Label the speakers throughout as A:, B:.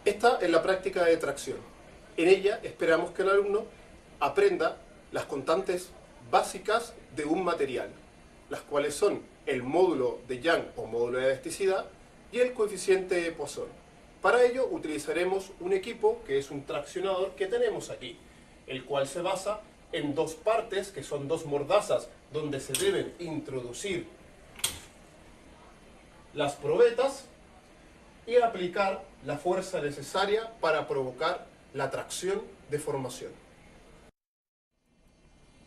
A: Esta es la práctica de tracción. En ella esperamos que el alumno aprenda las constantes básicas de un material, las cuales son el módulo de Young o módulo de elasticidad y el coeficiente de Poisson. Para ello utilizaremos un equipo que es un traccionador que tenemos aquí, el cual se basa en dos partes, que son dos mordazas, donde se deben introducir las probetas y aplicar la fuerza necesaria para provocar la tracción de formación.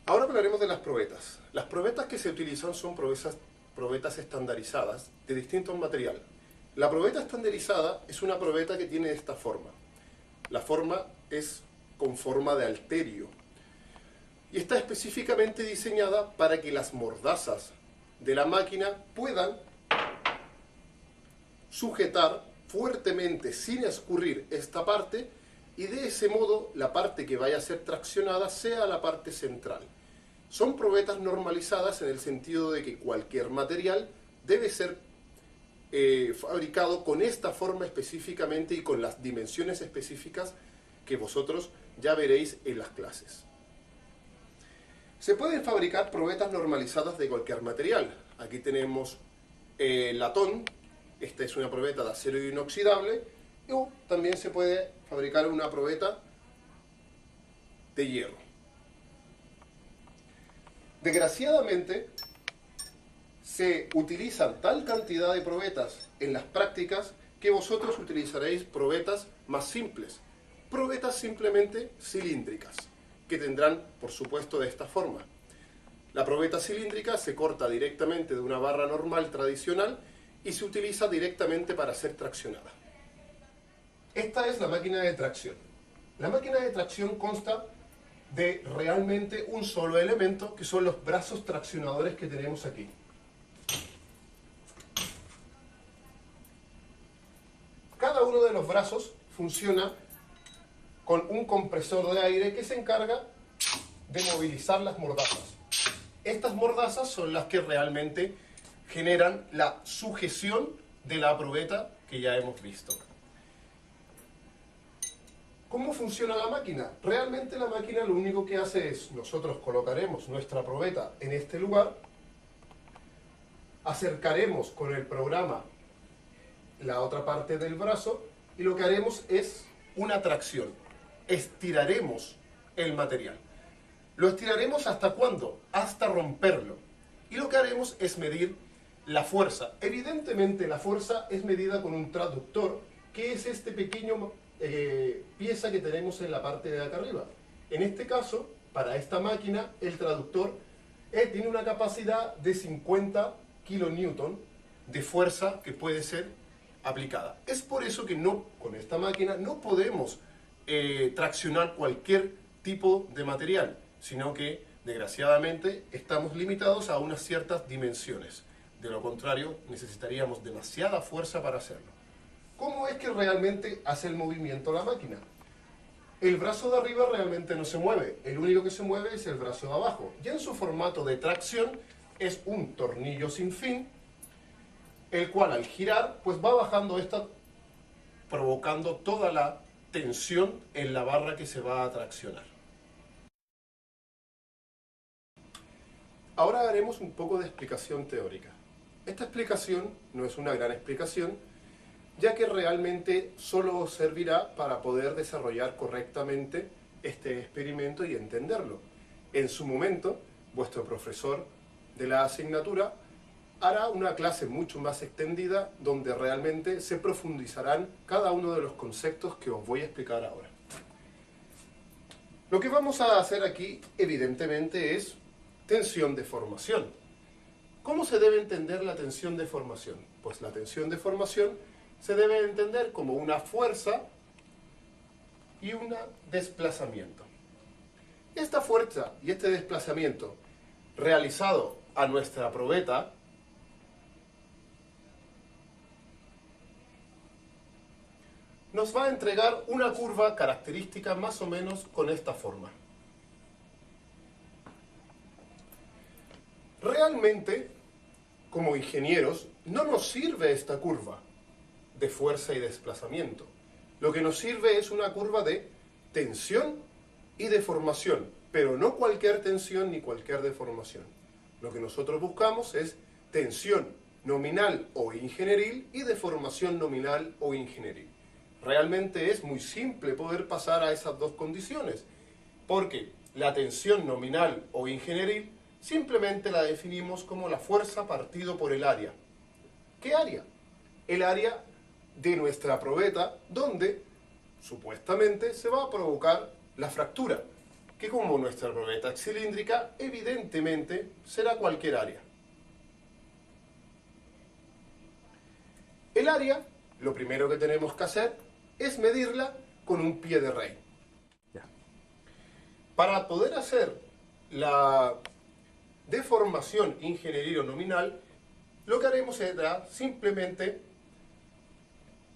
A: Ahora hablaremos de las probetas. Las probetas que se utilizan son probetas estandarizadas de distintos materiales. La probeta estandarizada es una probeta que tiene esta forma. La forma es con forma de halterio y está específicamente diseñada para que las mordazas de la máquina puedan sujetar fuertemente sin escurrir esta parte y de ese modo la parte que vaya a ser traccionada sea la parte central. Son probetas normalizadas en el sentido de que cualquier material debe ser fabricado con esta forma específicamente y con las dimensiones específicas que vosotros ya veréis en las clases. Se pueden fabricar probetas normalizadas de cualquier material. Aquí tenemos latón. Esta es una probeta de acero inoxidable, o también se puede fabricar una probeta de hierro. Desgraciadamente, se utilizan tal cantidad de probetas en las prácticas que vosotros utilizaréis probetas más simples, probetas simplemente cilíndricas, que tendrán, por supuesto, de esta forma. La probeta cilíndrica se corta directamente de una barra normal tradicional y se utiliza directamente para ser traccionada. Esta es la máquina de tracción. La máquina de tracción consta de realmente un solo elemento, que son los brazos traccionadores que tenemos aquí. Cada uno de los brazos funciona con un compresor de aire que se encarga de movilizar las mordazas. Estas mordazas son las que realmente generan la sujeción de la probeta que ya hemos visto. ¿Cómo funciona la máquina? Realmente la máquina lo único que hace es, nosotros colocaremos nuestra probeta en este lugar, acercaremos con el programa la otra parte del brazo y lo que haremos es una tracción. Estiraremos el material. ¿Lo estiraremos hasta cuándo? Hasta romperlo. Y lo que haremos es medir la fuerza. Evidentemente la fuerza es medida con un traductor, que es este pequeño pieza que tenemos en la parte de acá arriba. En este caso, para esta máquina, el traductor tiene una capacidad de 50 kilonewton de fuerza que puede ser aplicada. Es por eso que con esta máquina no podemos traccionar cualquier tipo de material, sino que, desgraciadamente, estamos limitados a unas ciertas dimensiones. De lo contrario, necesitaríamos demasiada fuerza para hacerlo. ¿Cómo es que realmente hace el movimiento la máquina? El brazo de arriba realmente no se mueve, el único que se mueve es el brazo de abajo. Y en su formato de tracción es un tornillo sin fin, el cual al girar pues va bajando esta, provocando toda la tensión en la barra que se va a traccionar. Ahora haremos un poco de explicación teórica. Esta explicación no es una gran explicación, ya que realmente solo servirá para poder desarrollar correctamente este experimento y entenderlo. En su momento, vuestro profesor de la asignatura hará una clase mucho más extendida donde realmente se profundizarán cada uno de los conceptos que os voy a explicar ahora. Lo que vamos a hacer aquí, evidentemente, es tensión de formación. ¿Cómo se debe entender la tensión de formación? Pues la tensión de formación se debe entender como una fuerza y un desplazamiento. Esta fuerza y este desplazamiento realizado a nuestra probeta nos va a entregar una curva característica más o menos con esta forma. Realmente, como ingenieros, no nos sirve esta curva de fuerza y desplazamiento. Lo que nos sirve es una curva de tensión y deformación, pero no cualquier tensión ni cualquier deformación. Lo que nosotros buscamos es tensión nominal o ingenieril y deformación nominal o ingenieril. Realmente es muy simple poder pasar a esas dos condiciones, porque la tensión nominal o ingenieril simplemente la definimos como la fuerza partido por el área. ¿Qué área? El área de nuestra probeta, donde supuestamente se va a provocar la fractura, que como nuestra probeta es cilíndrica, evidentemente será cualquier área. El área, lo primero que tenemos que hacer es medirla con un pie de rey. Para poder hacer la deformación ingenieril o nominal, lo que haremos será simplemente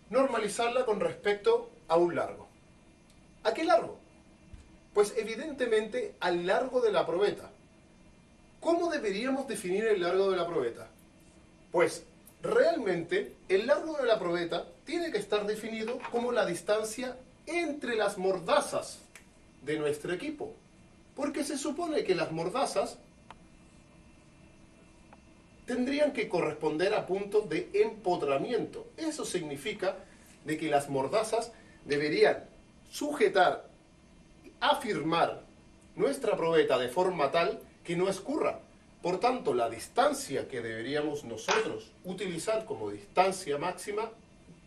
A: normalizarla con respecto a un largo. ¿A qué largo? Pues evidentemente al largo de la probeta. ¿Cómo deberíamos definir el largo de la probeta? Pues realmente el largo de la probeta tiene que estar definido como la distancia entre las mordazas de nuestro equipo, porque se supone que las mordazas tendrían que corresponder a puntos de empotramiento. Eso significa de que las mordazas deberían sujetar, afirmar nuestra probeta de forma tal que no escurra. Por tanto, la distancia que deberíamos nosotros utilizar como distancia máxima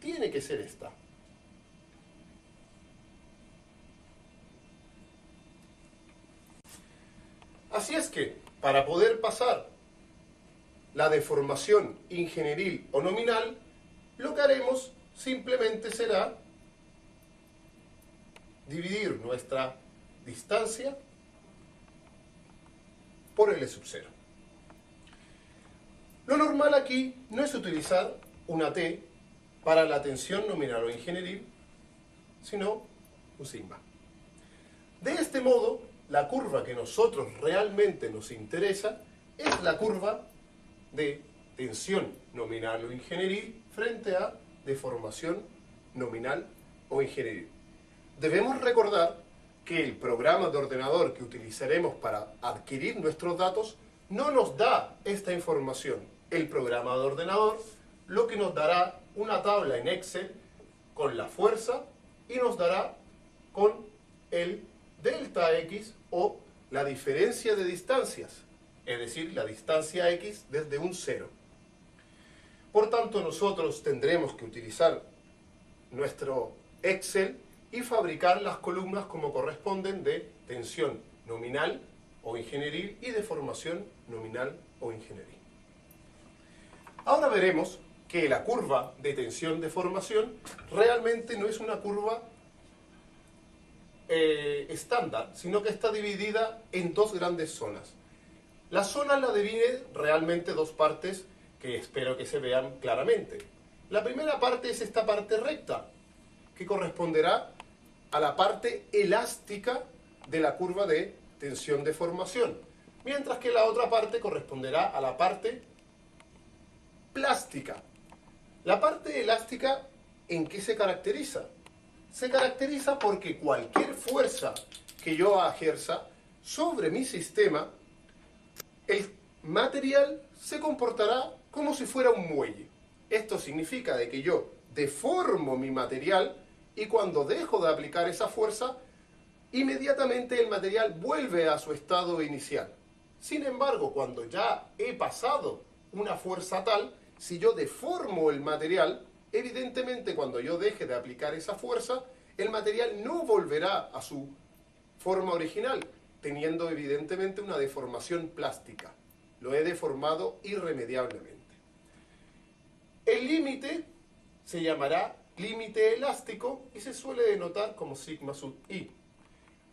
A: tiene que ser esta. Así es que, para poder pasar la deformación ingenieril o nominal, lo que haremos simplemente será dividir nuestra distancia por L sub 0. Lo normal aquí no es utilizar una T para la tensión nominal o ingenieril, sino un sigma. De este modo, la curva que nosotros realmente nos interesa es la curva de tensión nominal o ingenieril frente a deformación nominal o ingenieril. Debemos recordar que el programa de ordenador que utilizaremos para adquirir nuestros datos no nos da esta información. El programa de ordenador lo que nos dará una tabla en Excel con la fuerza y nos dará con el delta X o la diferencia de distancias, es decir, la distancia X desde un 0. Por tanto, nosotros tendremos que utilizar nuestro Excel y fabricar las columnas como corresponden de tensión nominal o ingenieril y deformación nominal o ingenieril. Ahora veremos que la curva de tensión-deformación realmente no es una curva estándar, sino que está dividida en dos grandes zonas. La zona la divide realmente dos partes que espero que se vean claramente. La primera parte es esta parte recta, que corresponderá a la parte elástica de la curva de tensión-deformación, mientras que la otra parte corresponderá a la parte plástica. La parte elástica, ¿en qué se caracteriza? Se caracteriza porque cualquier fuerza que yo ejerza sobre mi sistema, el material se comportará como si fuera un muelle. Esto significa de que yo deformo mi material y cuando dejo de aplicar esa fuerza, inmediatamente el material vuelve a su estado inicial. Sin embargo, cuando ya he pasado una fuerza tal, si yo deformo el material, evidentemente cuando yo deje de aplicar esa fuerza, el material no volverá a su forma original, teniendo evidentemente una deformación plástica. Lo he deformado irremediablemente. El límite se llamará límite elástico y se suele denotar como sigma sub i.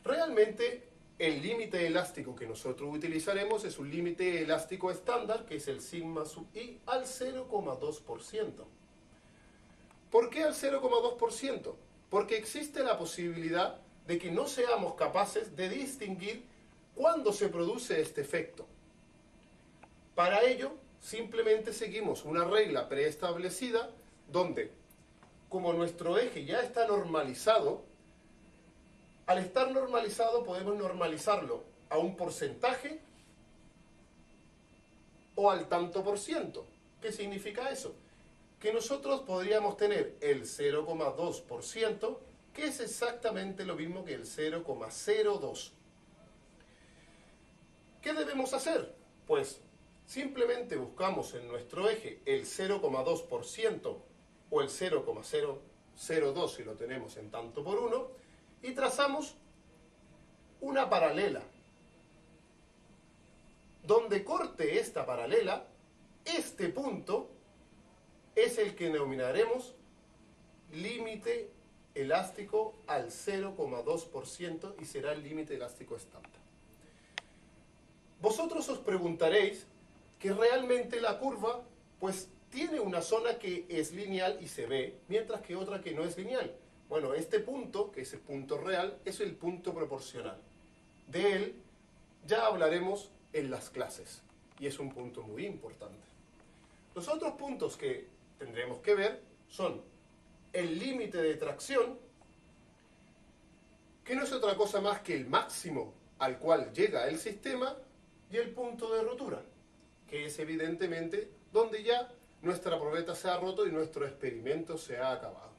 A: Realmente el límite elástico que nosotros utilizaremos es un límite elástico estándar, que es el sigma sub i al 0,2%. ¿Por qué al 0,2%? Porque existe la posibilidad de que no seamos capaces de distinguir cuándo se produce este efecto. Para ello, simplemente seguimos una regla preestablecida donde como nuestro eje ya está normalizado, al estar normalizado podemos normalizarlo a un porcentaje o al tanto por ciento. ¿Qué significa eso? Que nosotros podríamos tener el 0,2%, que es exactamente lo mismo que el 0,02. ¿Qué debemos hacer? Pues simplemente buscamos en nuestro eje el 0,2% o el 0,002 si lo tenemos en tanto por 1 y trazamos una paralela. Donde corte esta paralela, este punto es el que denominaremos límite elástico al 0,2% y será el límite elástico estándar. Vosotros os preguntaréis que realmente la curva pues tiene una zona que es lineal y se ve, mientras que otra que no es lineal. Bueno, este punto, que es el punto real, es el punto proporcional. De él ya hablaremos en las clases y es un punto muy importante. Los otros puntos que tendremos que ver son el límite de tracción, que no es otra cosa más que el máximo al cual llega el sistema, y el punto de rotura, que es evidentemente donde ya nuestra probeta se ha roto y nuestro experimento se ha acabado.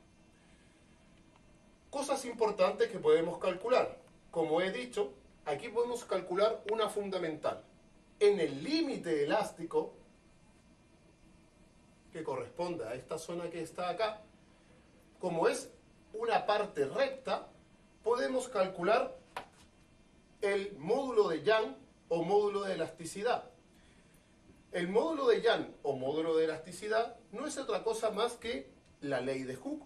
A: Cosas importantes que podemos calcular. Como he dicho, aquí podemos calcular una fundamental. En el límite elástico, que corresponde a esta zona que está acá, como es una parte recta, podemos calcular el módulo de Young o módulo de elasticidad. El módulo de Young o módulo de elasticidad no es otra cosa más que la ley de Hooke,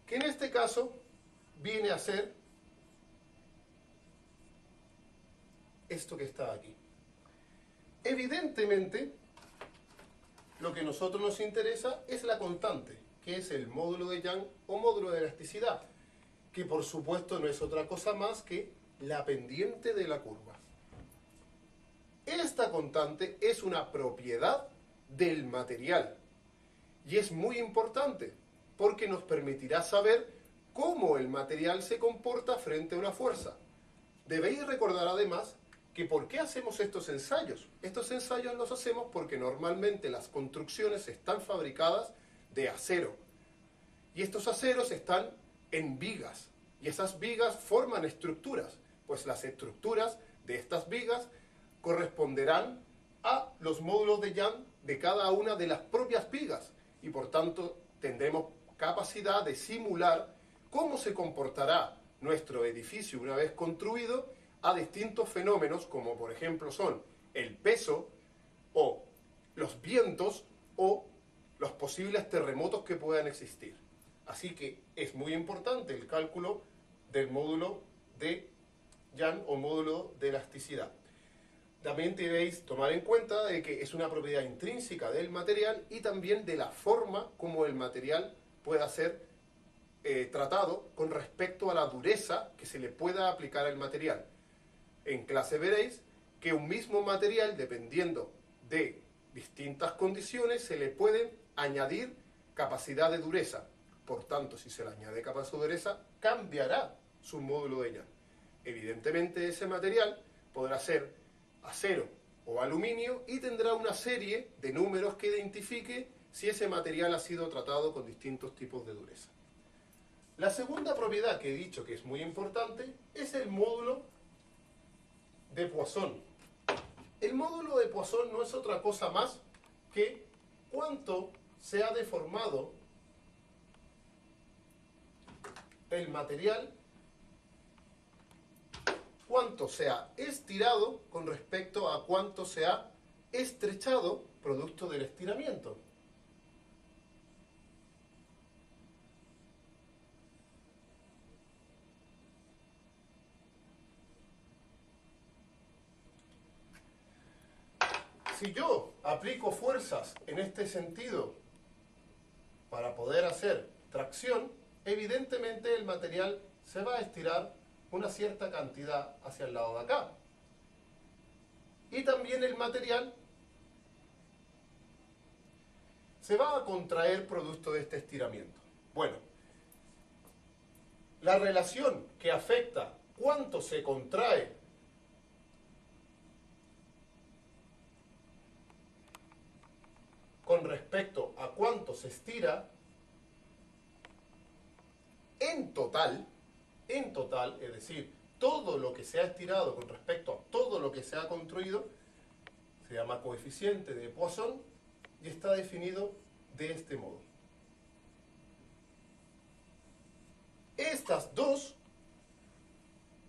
A: que en este caso viene a ser esto que está aquí. Evidentemente, lo que a nosotros nos interesa es la constante, que es el módulo de Young o módulo de elasticidad, que por supuesto no es otra cosa más que la pendiente de la curva. Esta constante es una propiedad del material y es muy importante porque nos permitirá saber cómo el material se comporta frente a una fuerza. Debéis recordar además que ¿por qué hacemos estos ensayos? Estos ensayos los hacemos porque normalmente las construcciones están fabricadas de acero y estos aceros están en vigas y esas vigas forman estructuras. Pues las estructuras de estas vigas corresponderán a los módulos de Young de cada una de las propias vigas y por tanto tendremos capacidad de simular cómo se comportará nuestro edificio una vez construido a distintos fenómenos como por ejemplo son el peso o los vientos o los posibles terremotos que puedan existir. Así que es muy importante el cálculo del módulo de Young o módulo de elasticidad. También debéis tomar en cuenta de que es una propiedad intrínseca del material y también de la forma como el material pueda ser tratado con respecto a la dureza que se le pueda aplicar al material. En clase veréis que un mismo material, dependiendo de distintas condiciones, se le puede añadir capacidad de dureza. Por tanto, si se le añade capacidad de dureza, cambiará su módulo de Young. Evidentemente ese material podrá ser acero o aluminio y tendrá una serie de números que identifique si ese material ha sido tratado con distintos tipos de dureza. La segunda propiedad que he dicho que es muy importante es el módulo de Poisson. El módulo de Poisson no es otra cosa más que cuánto se ha deformado el material, cuánto se ha estirado con respecto a cuánto se ha estrechado producto del estiramiento. Si yo aplico fuerzas en este sentido para poder hacer tracción, evidentemente el material se va a estirar una cierta cantidad hacia el lado de acá. Y también el material se va a contraer producto de este estiramiento? Bueno, la relación que afecta cuánto se contrae con respecto a cuánto se estira, en total, es decir, todo lo que se ha estirado con respecto a todo lo que se ha construido, se llama coeficiente de Poisson y está definido de este modo. Estas dos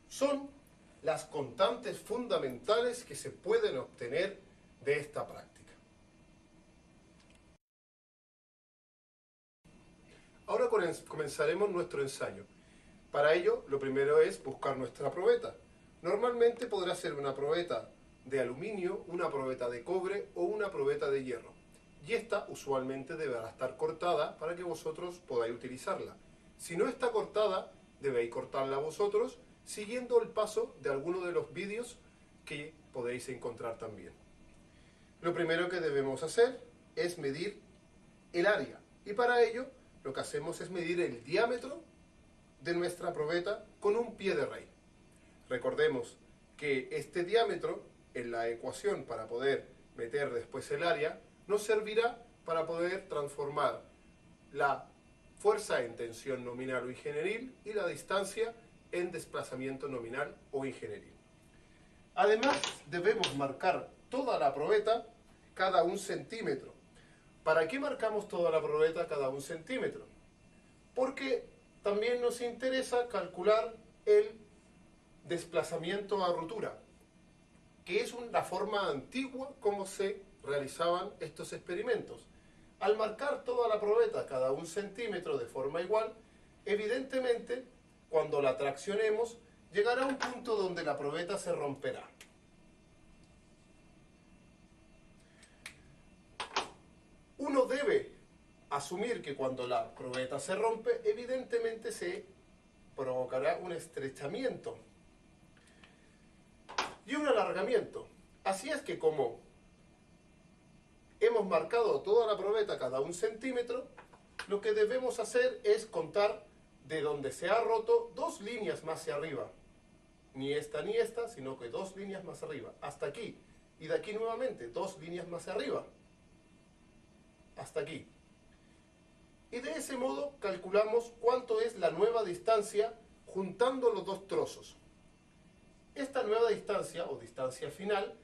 A: son las constantes fundamentales que se pueden obtener de esta práctica. Ahora comenzaremos nuestro ensayo. Para ello, lo primero es buscar nuestra probeta. Normalmente podrá ser una probeta de aluminio, una probeta de cobre o una probeta de hierro. Y esta usualmente deberá estar cortada para que vosotros podáis utilizarla. Si no está cortada, debéis cortarla vosotros siguiendo el paso de alguno de los vídeos que podéis encontrar también. Lo primero que debemos hacer es medir el área. Y para ello, lo que hacemos es medir el diámetro de nuestra probeta con un pie de rey. Recordemos que este diámetro en la ecuación para poder meter después el área nos servirá para poder transformar la fuerza en tensión nominal o ingenieril y la distancia en desplazamiento nominal o ingenieril. Además debemos marcar toda la probeta cada 1 centímetro. ¿Para qué marcamos toda la probeta cada 1 centímetro? Porque también nos interesa calcular el desplazamiento a rotura, que es la forma antigua como se realizaban estos experimentos. Al marcar toda la probeta cada 1 centímetro de forma igual, evidentemente, cuando la traccionemos, llegará a un punto donde la probeta se romperá. Uno debe asumir que cuando la probeta se rompe, evidentemente se provocará un estrechamiento y un alargamiento. Así es que como hemos marcado toda la probeta cada 1 centímetro, lo que debemos hacer es contar de donde se ha roto 2 líneas más hacia arriba. Ni esta, sino que 2 líneas más arriba. Hasta aquí. Y de aquí nuevamente, 2 líneas más arriba. Hasta aquí. Y de ese modo calculamos cuánto es la nueva distancia juntando los 2 trozos. Esta nueva distancia, o distancia final,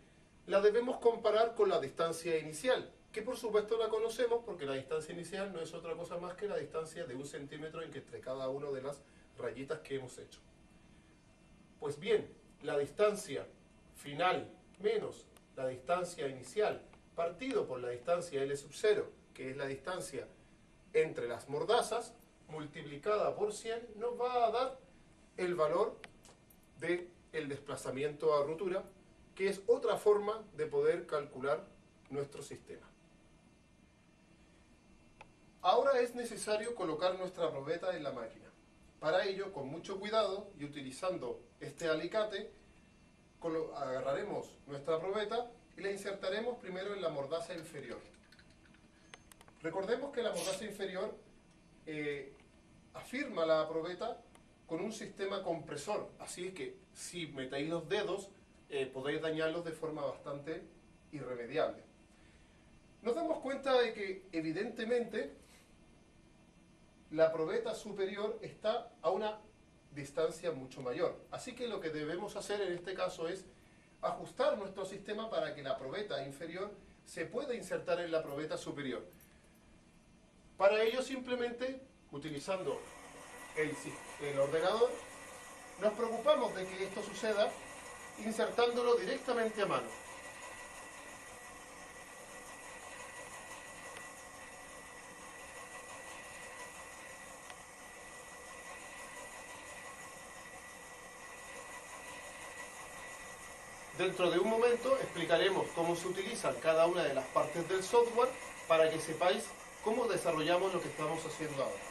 A: la debemos comparar con la distancia inicial, que por supuesto la conocemos porque la distancia inicial no es otra cosa más que la distancia de 1 centímetro entre cada una de las rayitas que hemos hecho. Pues bien, la distancia final menos la distancia inicial partido por la distancia L sub 0, que es la distancia entre las mordazas, multiplicada por 100, nos va a dar el valor del desplazamiento a rotura, que es otra forma de poder calcular nuestro sistema. Ahora es necesario colocar nuestra probeta en la máquina. Para ello, con mucho cuidado y utilizando este alicate, agarraremos nuestra probeta y la insertaremos primero en la mordaza inferior. Recordemos que la mordaza inferior afirma la probeta con un sistema compresor, así que si metéis los dedos podéis dañarlos de forma bastante irremediable. Nos damos cuenta de que evidentemente la probeta superior está a una distancia mucho mayor, así que lo que debemos hacer en este caso es ajustar nuestro sistema para que la probeta inferior se pueda insertar en la probeta superior. Para ello simplemente, utilizando el ordenador, nos preocupamos de que esto suceda insertándolo directamente a mano. Dentro de un momento explicaremos cómo se utilizan cada una de las partes del software para que sepáis cómo desarrollamos lo que estamos haciendo ahora.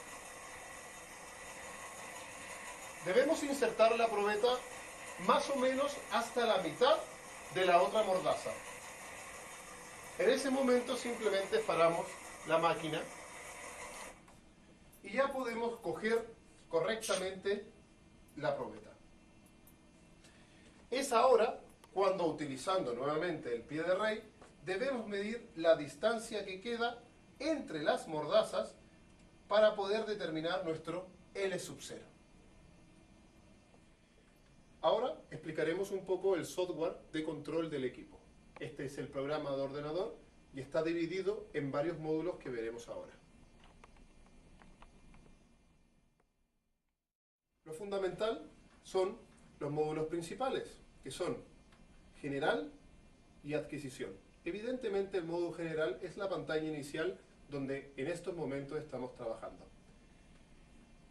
A: Debemos insertar la probeta más o menos hasta la mitad de la otra mordaza. En ese momento simplemente paramos la máquina y ya podemos coger correctamente la probeta. Es ahora cuando, utilizando nuevamente el pie de rey, debemos medir la distancia que queda entre las mordazas para poder determinar nuestro L sub 0. Ahora explicaremos un poco el software de control del equipo. Este es el programa de ordenador y está dividido en varios módulos que veremos ahora. Lo fundamental son los módulos principales, que son general y adquisición. Evidentemente el módulo general es la pantalla inicial donde en estos momentos estamos trabajando.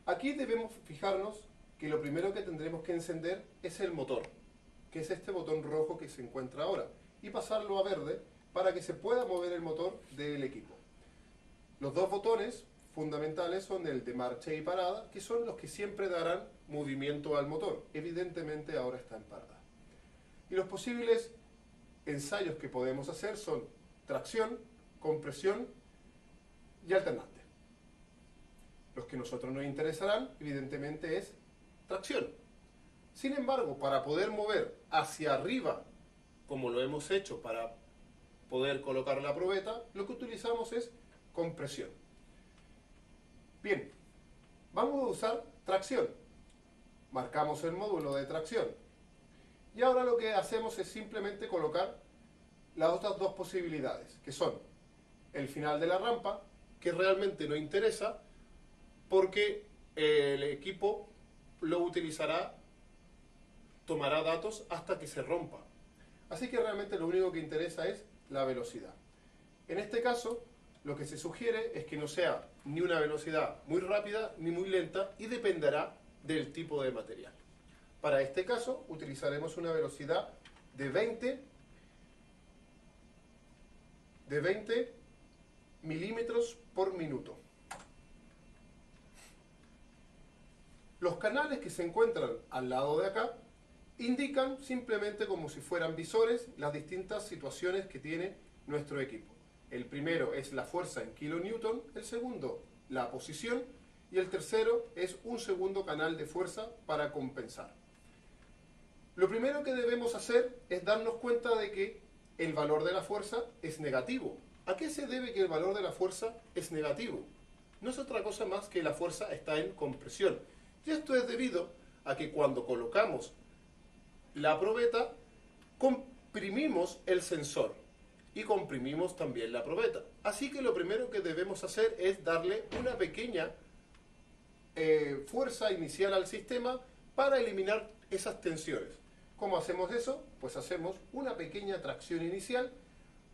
A: Aquí debemos fijarnos que lo primero que tendremos que encender es el motor, que es este botón rojo que se encuentra ahora, y pasarlo a verde para que se pueda mover el motor del equipo. Los dos botones fundamentales son el de marcha y parada, que son los que siempre darán movimiento al motor. Evidentemente ahora está en parada. Y los posibles ensayos que podemos hacer son tracción, compresión y alternante. Los que a nosotros nos interesarán, evidentemente, es tracción. Sin embargo, para poder mover hacia arriba, como lo hemos hecho para poder colocar la probeta, lo que utilizamos es compresión. Bien, vamos a usar tracción. Marcamos el módulo de tracción. Y ahora lo que hacemos es simplemente colocar las otras dos posibilidades, que son el final de la rampa, que realmente no interesa porque el equipo lo utilizará, tomará datos hasta que se rompa. Así que realmente lo único que interesa es la velocidad. En este caso, lo que se sugiere es que no sea ni una velocidad muy rápida ni muy lenta y dependerá del tipo de material. Para este caso utilizaremos una velocidad de 20 milímetros por minuto. Los canales que se encuentran al lado de acá indican simplemente como si fueran visores las distintas situaciones que tiene nuestro equipo. El primero es la fuerza en kilonewton, el segundo la posición y el tercero es un segundo canal de fuerza para compensar. Lo primero que debemos hacer es darnos cuenta de que el valor de la fuerza es negativo. ¿A qué se debe que el valor de la fuerza es negativo? No es otra cosa más que la fuerza está en compresión. Y esto es debido a que cuando colocamos la probeta, comprimimos el sensor y comprimimos también la probeta. Así que lo primero que debemos hacer es darle una pequeña fuerza inicial al sistema para eliminar esas tensiones. ¿Cómo hacemos eso? Pues hacemos una pequeña tracción inicial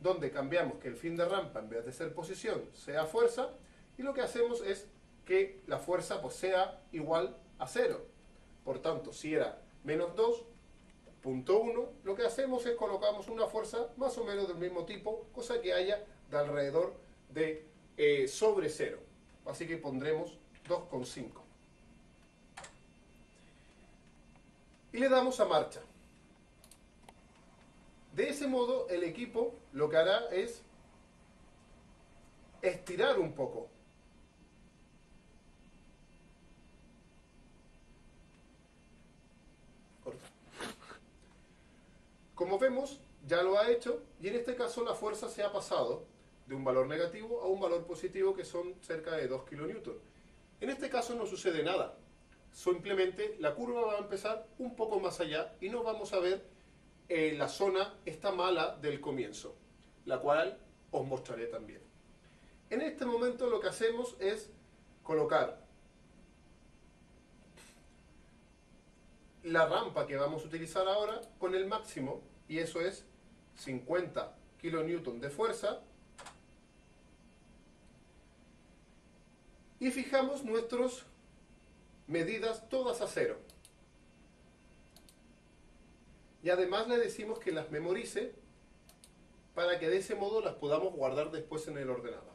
A: donde cambiamos que el fin de rampa en vez de ser posición sea fuerza y lo que hacemos es que la fuerza pues sea igual a 0. Por tanto, si era menos 2.1, lo que hacemos es colocamos una fuerza más o menos del mismo tipo, cosa que haya de alrededor de sobre 0. Así que pondremos 2,5. Y le damos a marcha. De ese modo, el equipo lo que hará es estirar un poco. Corta. Como vemos, ya lo ha hecho y en este caso la fuerza se ha pasado de un valor negativo a un valor positivo que son cerca de 2 kN. En este caso no sucede nada. Simplemente la curva va a empezar un poco más allá y no vamos a ver la zona esta mala del comienzo, la cual os mostraré también. En este momento lo que hacemos es colocar la rampa que vamos a utilizar ahora con el máximo, y eso es 50 kN de fuerza, y fijamos nuestras medidas todas a 0. Y además le decimos que las memorice para que de ese modo las podamos guardar después en el ordenador.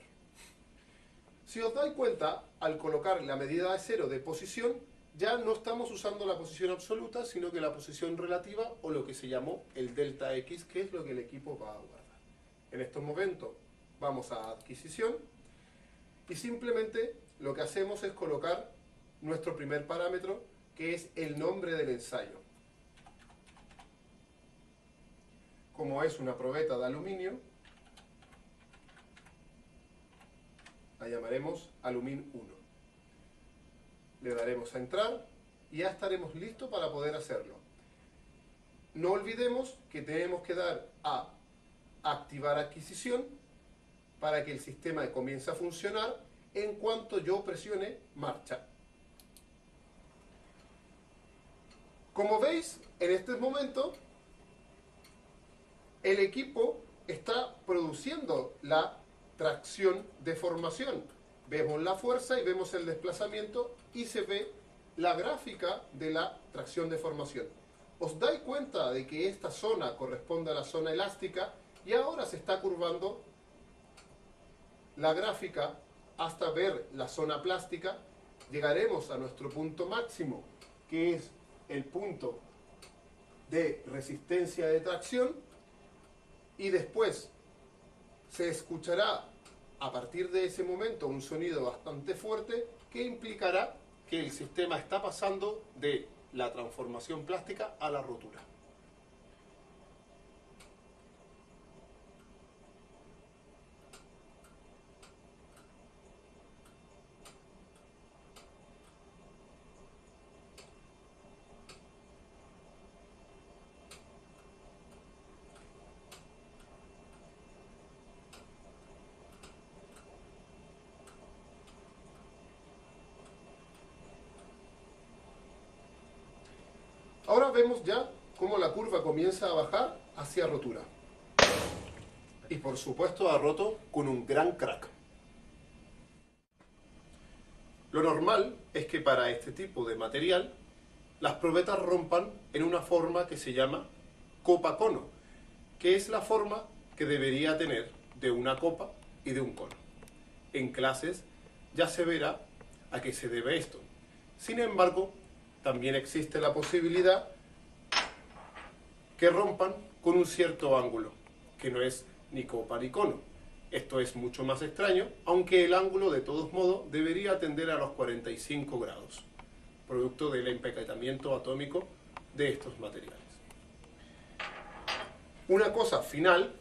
A: Si os dais cuenta, al colocar la medida de 0 de posición, ya no estamos usando la posición absoluta, sino que la posición relativa o lo que se llamó el delta X, que es lo que el equipo va a guardar. En estos momentos vamos a adquisición y simplemente lo que hacemos es colocar nuestro primer parámetro, que es el nombre del ensayo. Como es una probeta de aluminio, la llamaremos Alumin 1. Le daremos a entrar y ya estaremos listos para poder hacerlo. No olvidemos que tenemos que dar a activar adquisición para que el sistema comience a funcionar en cuanto yo presione marcha. Como veis, en este momento el equipo está produciendo la tracción de formación. Vemos la fuerza y vemos el desplazamiento y se ve la gráfica de la tracción de formación. ¿Os dais cuenta de que esta zona corresponde a la zona elástica y ahora se está curvando la gráfica hasta ver la zona plástica? Llegaremos a nuestro punto máximo, que es el punto de resistencia de tracción, y después se escuchará a partir de ese momento un sonido bastante fuerte que implicará que el sistema está pasando de la transformación plástica a la rotura. Ahora vemos ya cómo la curva comienza a bajar hacia rotura. Y por supuesto ha roto con un gran crack. Lo normal es que para este tipo de material las probetas rompan en una forma que se llama copa-cono, que es la forma que debería tener de una copa y de un cono. En clases ya se verá a qué se debe esto. Sin embargo, también existe la posibilidad que rompan con un cierto ángulo, que no es ni copa ni cono. Esto es mucho más extraño, aunque el ángulo de todos modos debería tender a los 45 grados, producto del empaquetamiento atómico de estos materiales. Una cosa final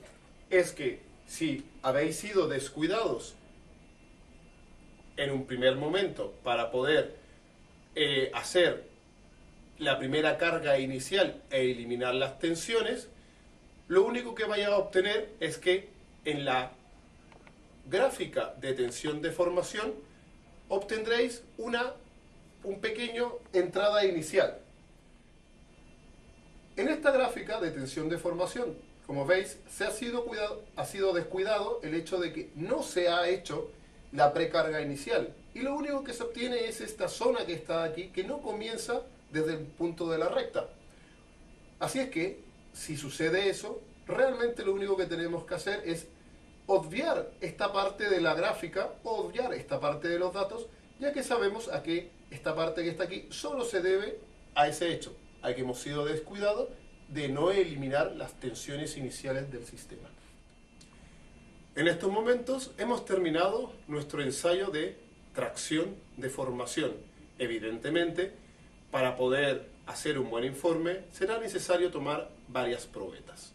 A: es que si habéis sido descuidados en un primer momento para poder hacer la primera carga inicial e eliminar las tensiones, lo único que vaya a obtener es que en la gráfica de tensión de formación obtendréis un pequeño entrada inicial. En esta gráfica de tensión de formación, como veis, ha sido descuidado el hecho de que no se ha hecho la precarga inicial. Y lo único que se obtiene es esta zona que está aquí, que no comienza desde el punto de la recta. Así es que, si sucede eso, realmente lo único que tenemos que hacer es obviar esta parte de la gráfica, obviar esta parte de los datos, ya que sabemos a que esta parte que está aquí solo se debe a ese hecho, a que hemos sido descuidados de no eliminar las tensiones iniciales del sistema. En estos momentos hemos terminado nuestro ensayo de tracción de formación. Evidentemente, para poder hacer un buen informe será necesario tomar varias probetas.